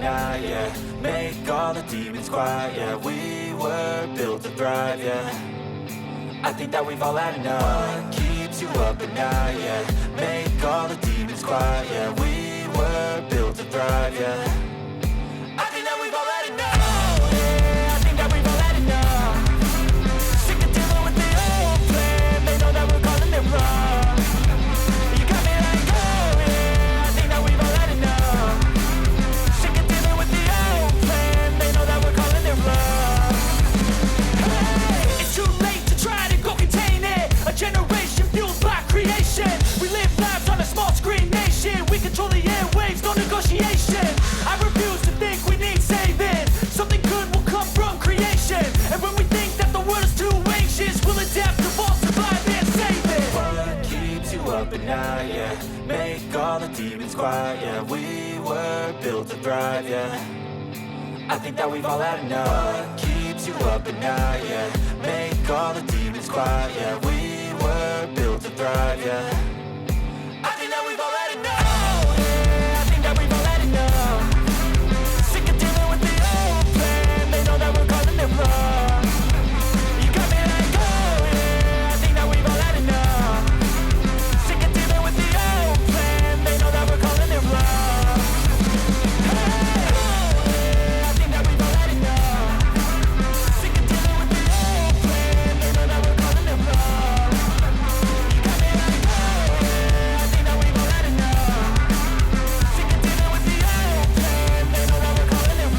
night, yeah. Make all the demons quiet, yeah. We were built to thrive, yeah. I think that we've all had enough. What keeps you up at night, yeah. Make all the demons quiet, yeah. We were built to thrive, yeah. I think that we've all had enough. Oh, yeah, I think that we've all had enough. Sick of dealing with the old plan. They know that we're calling it wrong. You got me like, oh, yeah, I think that we've all had enough. Sick of dealing with the old plan. They know that we're calling it wrong. Hey, it's too late to try to go contain it. A generation fueled by creation. We live lives on a small screen nation. We control the airwaves, no negotiation. I refuse to think we need saving. Something good will come from creation. And when we think that the world is too anxious, we'll adapt, evolve, survive, and save it. What keeps you up at night, yeah. Make all the demons quiet, yeah. We were built to thrive, yeah. I think that we've all had enough. What keeps you up at night, yeah. Make all the demons quiet, yeah. We were built to thrive, yeah. I think that we've all had enough. Oh, yeah, I think that we've all had enough. Sick of dealing with the old plan. They know that we're calling it wrong. You got me like, oh, yeah, I think that we've all had enough. Sick of dealing with the old plan. They know that we're calling it wrong. Hey, oh, yeah, I think that we've all had enough. Sick of dealing with the old plan. They know that we're calling it wrong. You got me like, oh, yeah, I think that we've all had enough. Sick of dealing with the old plan. They know that we're calling it wrong.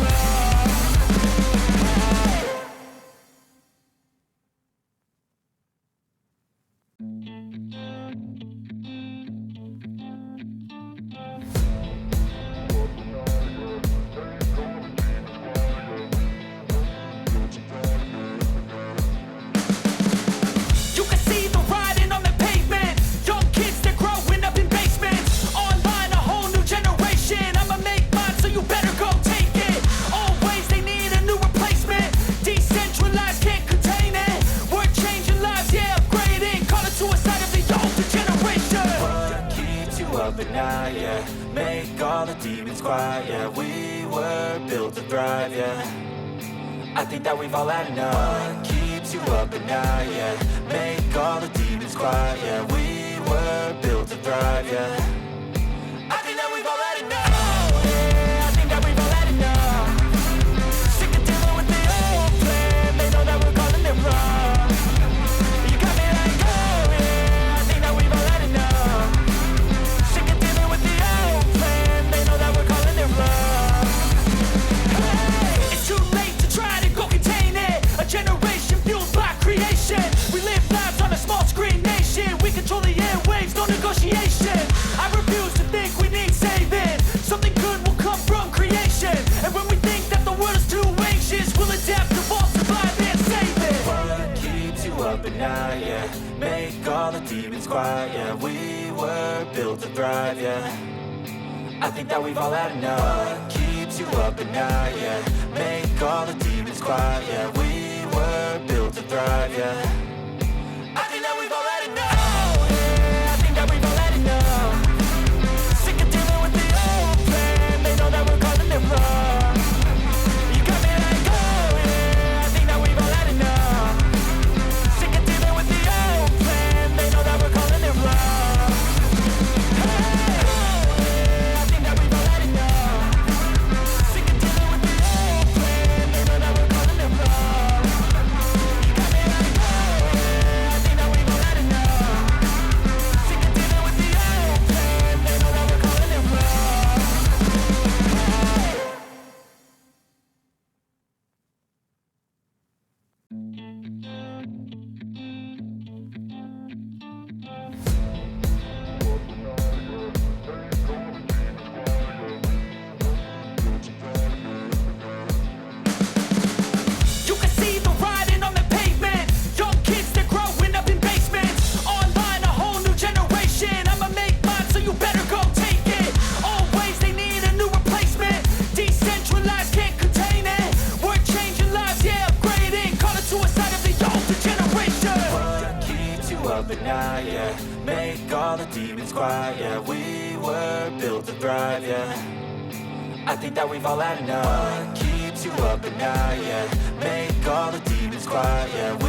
You can see the writing on the pavement. Young kids, they're growing up in basements. Online, a whole new generation. I'ma make mine, so you better go take it. Always, they need a new replacement. Decentralized, can't contain it. We're changing lives, yeah, upgrading. Call it suicide of the older generation. What keeps you up at night, yeah. Make all the demons quiet, yeah. We were built to thrive, yeah. I think that we've all had enough. What keeps you up at night, yeah. Make all the demons quiet, yeah. We were built to thrive, yeah. I think that we've all had enough. Oh, yeah, I think that we've all had enough. Sick of dealing with the old plan. They know that we're calling it wrong. You got me like, oh, yeah, I think that we've all had enough. Sick of dealing with the old plan. They know that we're calling it wrong. Hey, it's too late to try to go contain it. A generation fueled by creation. We live lives on a small screen nation. We control the airwaves, no negotiation. I refuse to think we need saving. Something good will come from creation. And when we think that the world is too anxious, we'll adapt, evolve, survive, and save it. What keeps you up at night, yeah. Make all the demons quiet, yeah. We were built to thrive, yeah. I think that we've all had enough. What keeps you up at night, yeah. Make all the demons quiet, yeah. We were built to thrive, yeah. I think that we've all had enough. Oh, yeah, I think that we've all had enough. Sick of dealing with the old plan. They know that we're calling it wrong. You got me like, oh, yeah, I think that we've all had enough. Sick of dealing with the old plan. They know that we're calling it wrong. Hey, oh, yeah, I think that we've all had enough. Sick of dealing with the old plan. They know that we're calling it wrong. You got me like, oh, yeah, I think that we've all had enough. Sick of dealing with the old plan. They know that we're calling it wrong. You can see the writing on the pavement. Young kids, they're growing up in basements. Online, a whole new generation. I'ma make mine, so you better go take it. Always, they need a new replacement. Decentralized, can't contain it. We're changing lives, yeah, upgrading. Call it suicide of the older generation. What keeps you up at night, yeah. Make all the demons quiet, yeah. We were built to thrive, yeah. I think that we've all had enough. What keeps you up at night, yeah. Make all the demons quiet, yeah.